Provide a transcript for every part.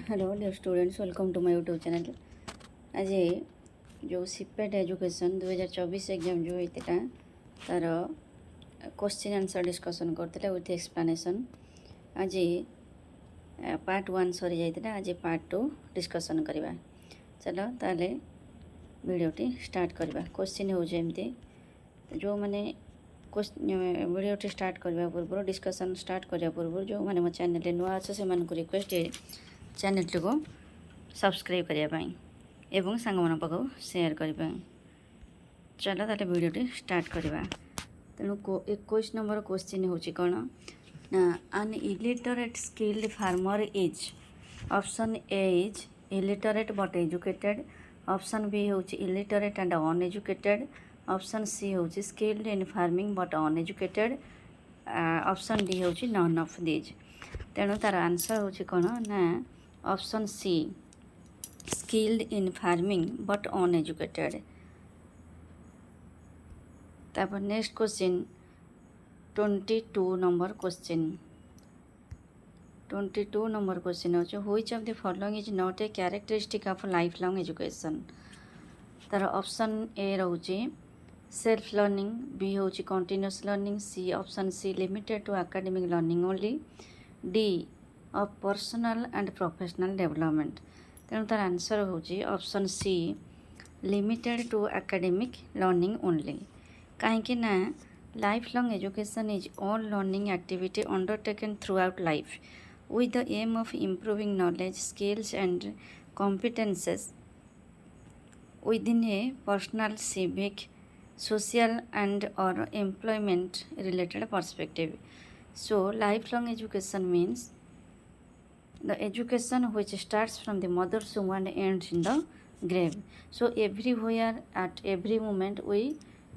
Hello dear students, welcome to my YouTube channel. आज जो CPET education 2024 exam जो होता तार क्वेश्चन आंसर डिस्कसन करते विथ एक्सप्लेनेशन। आज पार्ट 1 सरी जाता, आज पार्ट 2 डिस्कसन करवा। चलो ताले वीडियोटी स्टार्ट करवा। क्वेश्चन होमती जो मैंने वीडियोटी स्टार्ट करने पूर्व डिस्कसन स्टार्ट करने पूर्व जो मैंने मो चैनल नुआ अच्छे से रिक्वेस्ट है चैनल को सब्सक्राइब करने एवं सांग मान पाक सेयार करने। चलो ताले वीडियोटी स्टार्ट करवा। तेणु 21 नंबर क्वेश्चन हूँ कौन ना, an illiterate skilled farmer is, option A is illiterate but educated, option B हूँ illiterate and uneducated, option C हूँ skilled in farming but uneducated, option D हूँ नन ऑफ दिज। तेणु तार आंसर हूँ कौन ना option C skilled in farming but uneducated. तापर next question 22 number question. 22 number question हो which of the following is not a characteristic of life long education. तार option A रोचे self learning, B हूँ continuous learning, C option C limited to academic learning only, D of personal and professional development. तेणु तार answer हूँ option C limited to academic learning only. कहीं ना life long education is all learning activity undertaken throughout life with the aim of improving knowledge, skills and competences within a personal, civic, social and or employment related perspective. So lifelong education means the education which starts from the mother's womb and ends in the grave. So everywhere at every moment we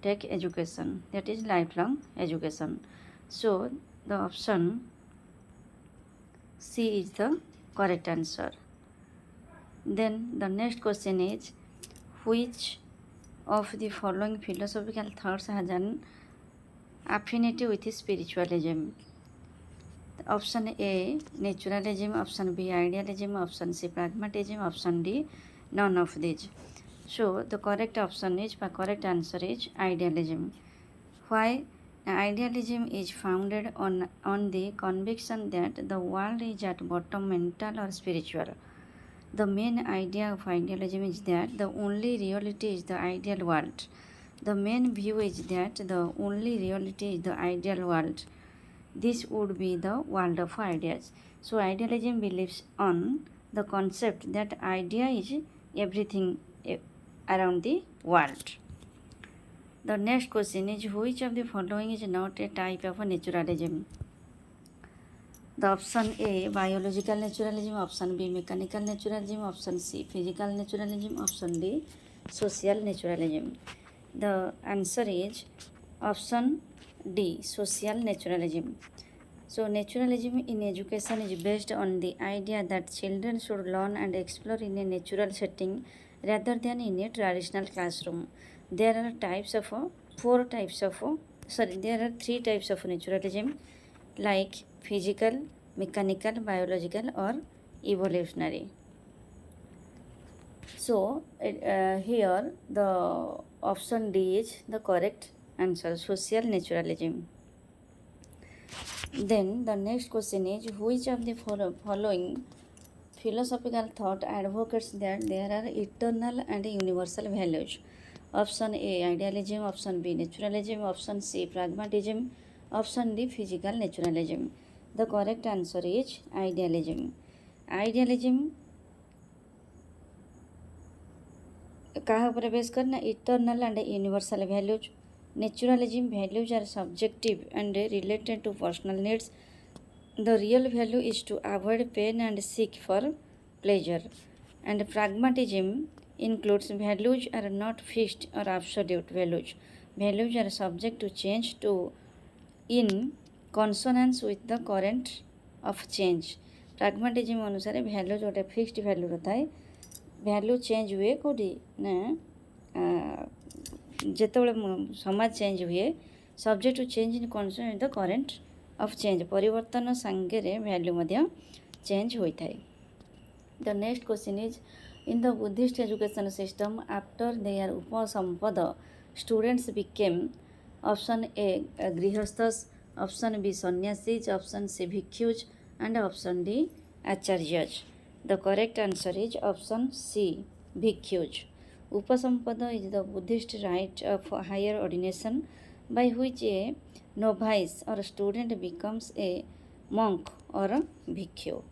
take education, that is lifelong education. So the option C is the correct answer. Then the next question is which of the following philosophical thoughts has an affinity with spiritualism. Option A naturalism, option B idealism, option C pragmatism, option D none of these. So the correct option is, correct answer is idealism. Why? Idealism is founded on the conviction that the world is at bottom mental or spiritual. The main idea of idealism is that the only reality is the ideal world. The main view is that the only reality is the ideal world. This would be the world of ideas. So idealism believes on the concept that idea is everything around the world. The next question is which of the following is not a type of naturalism. The option A biological naturalism, option B mechanical naturalism, option C physical naturalism, option D social naturalism. The answer is option D social naturalism. So naturalism in education is based on the idea that children should learn and explore in a natural setting rather than in a traditional classroom. There are three types of naturalism like physical, mechanical, biological or evolutionary. So here the option D is the correct answer, social naturalism. Then the next question is which of the following philosophical thought advocates that there are eternal and universal values. Option A idealism, option B naturalism, option C pragmatism, option D physical naturalism. The correct answer is idealism. Idealism कहाँ पर base करना, eternal and universal values. Naturalism values are subjective and related to personal needs. The real value is to avoid pain and seek for pleasure. And pragmatism includes values are not fixed or absolute values. Values are subject to change to in consonance with the current of change. Pragmatism अनुसार value Jote fixed value रहता है, value change हुए कोडी ना जेतबेले समाज change हुए subject to change in concern the current of change परिवर्तन सांगे वैल्यू चेंज होता है। The next question is, in the Buddhist education system, after their Upasampada, students became option A Grihasthas, option B Sannyasis, option C Bhikkhus, and option D Acharyas. The correct answer is option C Bhikkhus. Upasampada is the Buddhist rite of higher ordination by which a novice or student becomes a monk or a bhikkhu.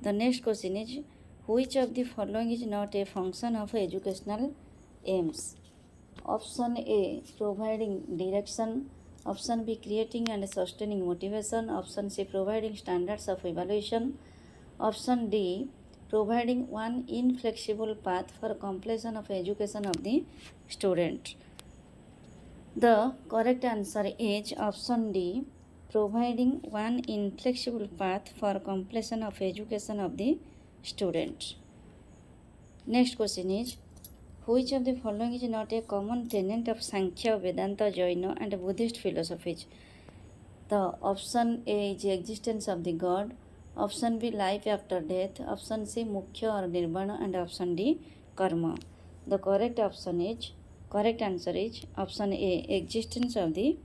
The next question is, which of the following is not a function of educational aims? Option A providing direction, option B creating and sustaining motivation, option C providing standards of evaluation, option D providing one inflexible path for completion of education of the student. The correct answer is option D providing one inflexible path for completion of education of the student. Next question is, which of the following is not a common tenet of Sankhya, Vedanta, Jaina and Buddhist philosophies? The option A is existence of the God, option B life after death, option C Mukhya or Nirvana, and option D Karma. The correct answer is option A, existence of the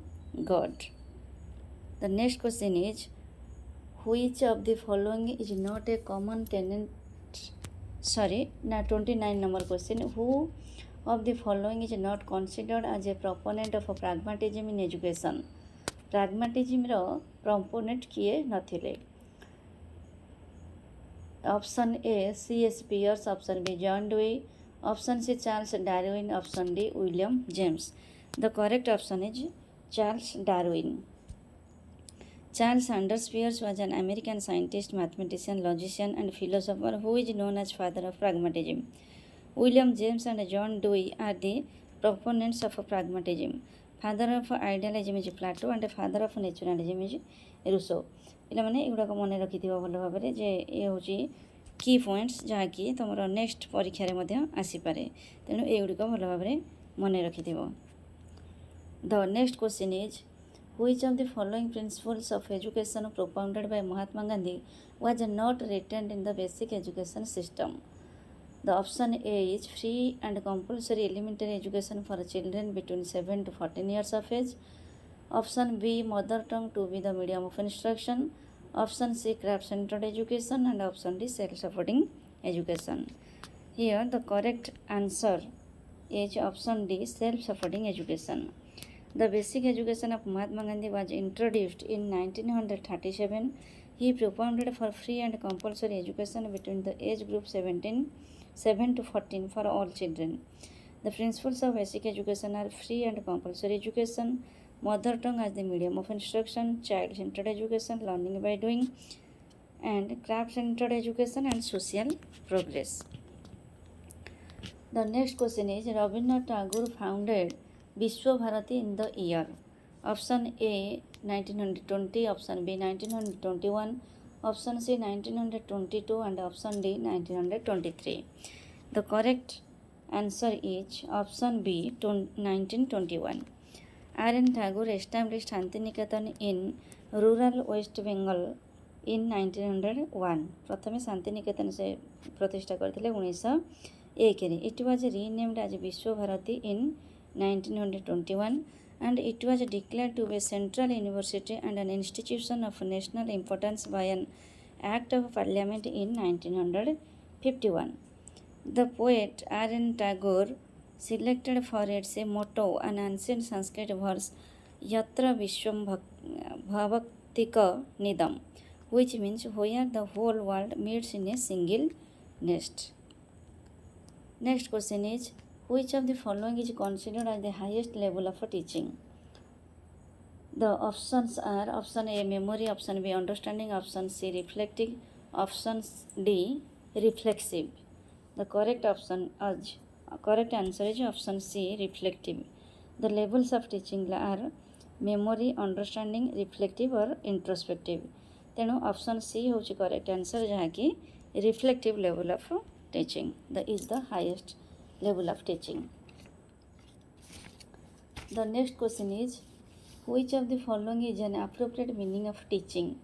God. The next question is, which of the following is not a common tenet? 29 number question. Who of the following is not considered as a proponent of pragmatism in education? Pragmatism ro proponent kiye nathile? Option A C.S. Peirce, option B John Dewey, option C Charles Darwin, option D William James. The correct option is Charles Darwin. Charles Sanders Peirce was an American scientist, mathematician, logician, and philosopher who is known as father of pragmatism. William James and John Dewey are the proponents of pragmatism. Father of idealism is Plato and father of naturalism is Rousseau. ପିଲାମାନେ ଏଗୁଡ଼ାକ ମନେ ରଖିଥିବ ଭଲ ଭାବରେ ଯେ ଏ ହେଉଛି କି points ଯାହାକି ତୁମର ନେକ୍ସଟ ପରୀକ୍ଷାରେ ମଧ୍ୟ ଆସିପାରେ, ତେଣୁ ଏଗୁଡ଼ିକ ଭଲ ଭାବରେ ମନେ ରଖିଥିବ। The next question is, which of the following principles of education propounded by Mahatma Gandhi was not retained in the basic education system? The option A is free and compulsory elementary education for children between 7 to 14 years of age. Option B mother tongue to be the medium of instruction. Option C craft centered education, and option D self supporting education. Here the correct answer is option D self supporting education. The basic education of Mahatma Gandhi was introduced in 1937. He propounded for free and compulsory education between the age group 7 to 14 for all children. The principles of basic education are free and compulsory education, mother tongue as the medium of instruction, child-centered education, learning by doing, and craft-centered education and social progress. The next question is, Rabindranath Tagore founded Vishwa Bharati in the year. Option A 1920, option B 1921, option C 1922, and option D 1923. The correct answer is option B 1921. R.N. Tagore established Shantiniketan in rural West Bengal in 1901. प्रथमे शांतिनिकेतन से प्रतिष्ठा करथिले 1901 रे. It was renamed as Vishwa Bharati in 1921 and it was declared to be a central university and an institution of national importance by an act of parliament in 1951. The poet R.N. Tagore selected for its motto an ancient Sanskrit verse Yatra Vishwam Bhavaktika Nidam, which means where the whole world meets in a single nest. Next question is, which of the following is considered as the highest level of teaching? The options are option A memory, option B understanding, option C reflective, option D reflexive. The correct answer is option C reflective. The levels of teaching are memory, understanding, reflective or introspective. तेणु option C होची correct answer जहाँकि reflective level of teaching is the highest level of teaching. The next question is, which of the following is an appropriate meaning of teaching?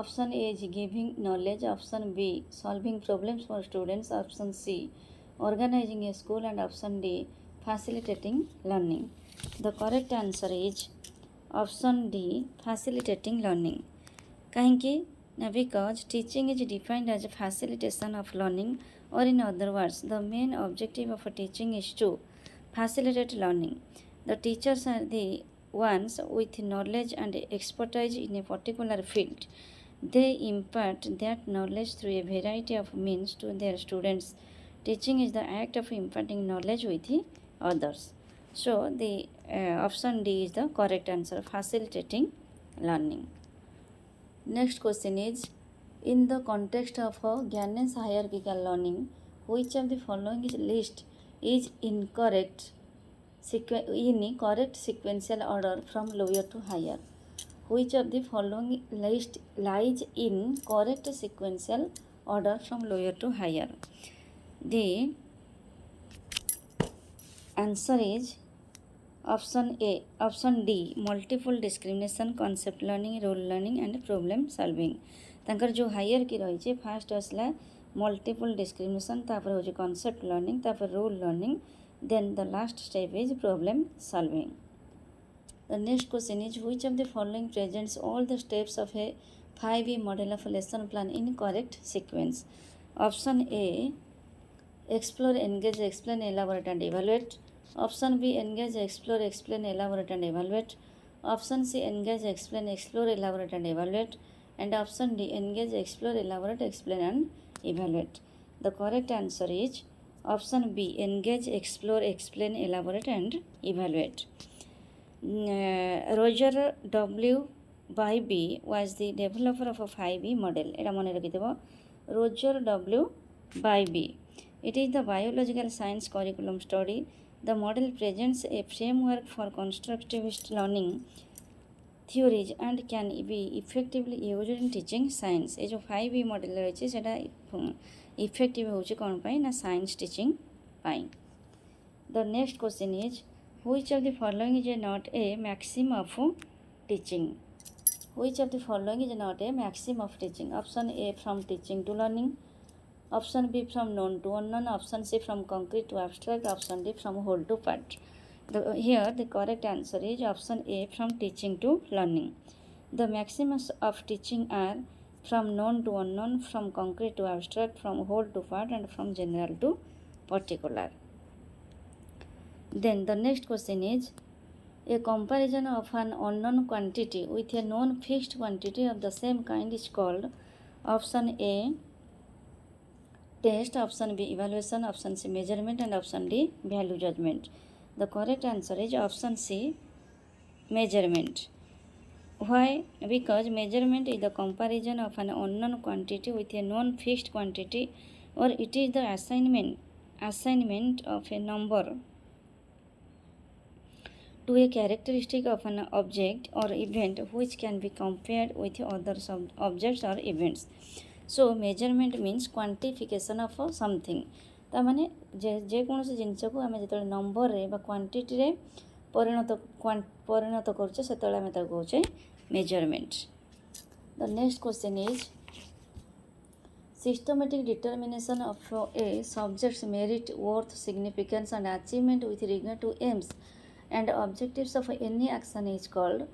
Option A is giving knowledge. Option B, solving problems for students. Option C, organizing a school. And option D, facilitating learning. The correct answer is option D, facilitating learning. Kahinki? Now because teaching is defined as a facilitation of learning, or in other words, the main objective of a teaching is to facilitate learning. The teachers are the ones with knowledge and expertise in a particular field. They impart that knowledge through a variety of means to their students. Teaching is the act of imparting knowledge with the others. So the option D is the correct answer, facilitating learning. Next question is, in the context of Gyan's hierarchical learning, which of the following list is incorrect in correct sequential order from lower to higher? Which of the following list lies in correct sequential order from lower to higher? The answer is option A, option D, multiple discrimination, concept learning, role learning and problem solving. तांकर जो hierarchy रही fast आसला multiple discrimination, तापर हो concept learning, तापर role learning, then the last step is problem solving. The next question is, which of the following presents all the steps of a 5E model of a lesson plan in correct sequence? Option A, explore, engage, explain, elaborate and evaluate. Option B, engage, explore, explain, elaborate and evaluate. Option C, engage, explain, explore, elaborate and evaluate. And option D, engage, explore, elaborate, explain and evaluate. The correct answer is option B, engage, explore, explain, elaborate and evaluate. Roger W. by B was the developer of a 5E model. এটা মনে রাখিদেব, Roger W. by B. It is the biological science curriculum study. The model presents a framework for constructivist learning theories and can be effectively used in teaching science. ये जो 5E model रही है effective होची कौन पाई ना science teaching pi. The next question is, which of the following is not a maxim of teaching? Which of the following is not a maxim of teaching? Option A, from teaching to learning. Option B, from known to unknown. Option C, from concrete to abstract. Option D, from whole to part. Here the correct answer is option A, from teaching to learning. The maxims of teaching are from known to unknown, from concrete to abstract, from whole to part and from general to particular. Then the next question is, a comparison of an unknown quantity with a known fixed quantity of the same kind is called option A, test, option B, evaluation, option C, measurement and option D, value judgment. The correct answer is option C, measurement. Why? Because measurement is the comparison of an unknown quantity with a known fixed quantity, or it is the assignment of a number to a characteristic of an object or event which can be compared with other objects or events. So measurement means quantification of something. तामाने जेकोसी जिनस को आम जो number रे quantity रे परिणत करछे सेतले आम ताको कहूचे measurement. The next question is, systematic determination of a subject's merit, worth, significance and achievement with regard to aims and objectives of any action is called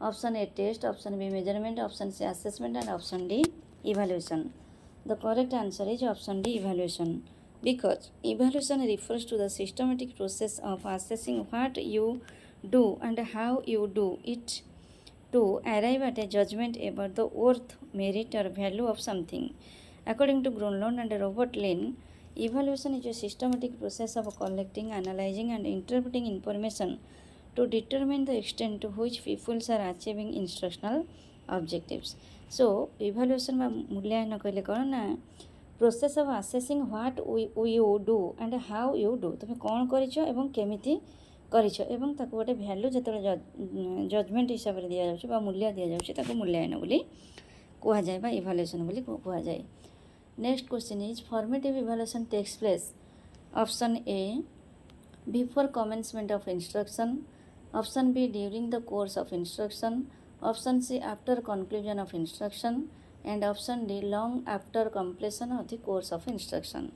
option A, test, option B, measurement, option C, assessment and option D, evaluation. The correct answer is option D, evaluation, because evaluation refers to the systematic process of assessing what you do and how you do it to arrive at a judgment about the worth, merit or value of something. According to Grunlund and Robert Lynn, evaluation is a systematic process of collecting, analyzing and interpreting information to determine the extent to which pupils are achieving instructional objectives. So evaluation বা মূল্যায়ন কইলে কোন না process of assessing what you do and how you do. তুমি কোন করিছো এবং কেমিতি করিছো এবং তাকে গোটে ভ্যালু যেতବେଳେ জজমেন্ট হিসাବରେ দিয়াଯାଉଛି বা ମୂଲ୍ୟ ଦିଆଯାଉଛି ତାକୁ ମୂଲ୍ୟାୟନ ବୋଲି କୁହାଯାଏ ବା ଇଭାଲୁଏସନ୍ ବୋଲି କୁହାଯାଏ. Next question is, formative evaluation takes place option A, before commencement of instruction, option B, during the course of instruction, option C, after conclusion of instruction and option D, long after completion of the course of instruction.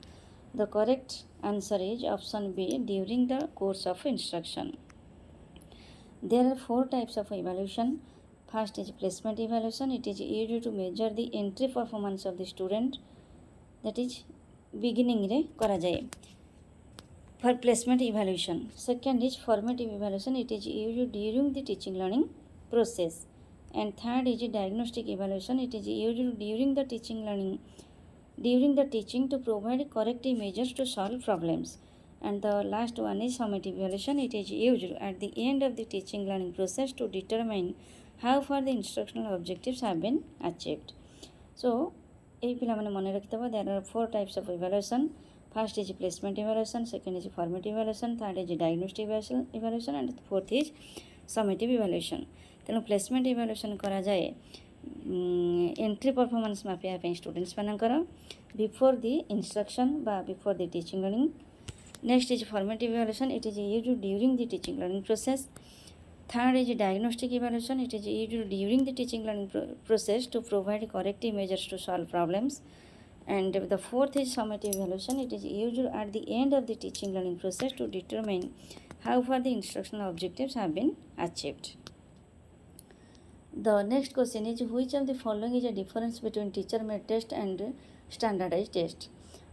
The correct answer is option B, during the course of instruction. There are four types of evaluation. First is placement evaluation. It is used to measure the entry performance of the student. That is beginning re କରାଯାଏ for placement evaluation. Second is formative evaluation. It is used during the teaching learning process. And third is diagnostic evaluation. It is used during the teaching to provide corrective measures to solve problems. And the last one is summative evaluation. It is used at the end of the teaching learning process to determine how far the instructional objectives have been achieved. So, এই ପିଲାମାନେ ମନେ ରଖିଦେବ, there are four types of evaluation. First is placement evaluation, second is formative evaluation, third is diagnostic evaluation, and fourth is summative evaluation. ତେଣୁ placement evaluation କରାଯାଏ entry performance ମାପିବା ପାଇଁ students ମାନଙ୍କର before ଦି instruction ବା before the teaching learning. Next is formative evaluation. It is used during the teaching learning process. Third is diagnostic evaluation. It is used during the teaching learning process to provide corrective measures to solve problems. And the fourth is summative evaluation. It is used at the end of the teaching learning process to determine how far the instructional objectives have been achieved. The next question is, which of the following is a difference between teacher made test and standardized test?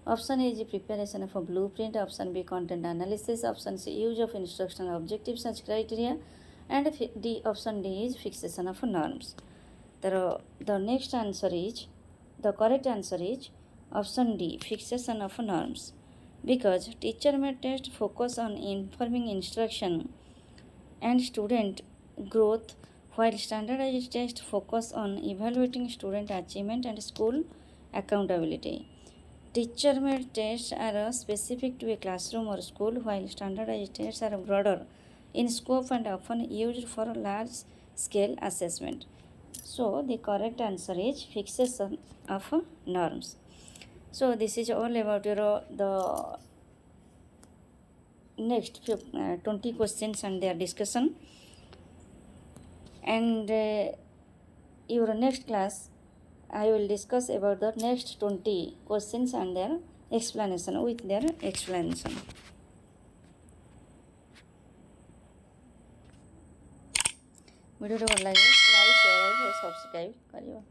Option A is preparation of a blueprint, option B content analysis, option C use of instructional objectives as criteria, and option D is fixation of norms. The next answer is, the correct answer is option D, fixation of norms, because teacher made test focus on informing instruction and student growth, while standardized test focus on evaluating student achievement and school accountability. Teacher made tests are specific to a classroom or school, while standardized tests are broader in scope and often used for large scale assessment. So the correct answer is fixation of norms. So this is all about the next 20 questions and their discussion. And your next class I will discuss about the next 20 questions and their explanation with their explanation. Video भल लगे like share और subscribe करियो.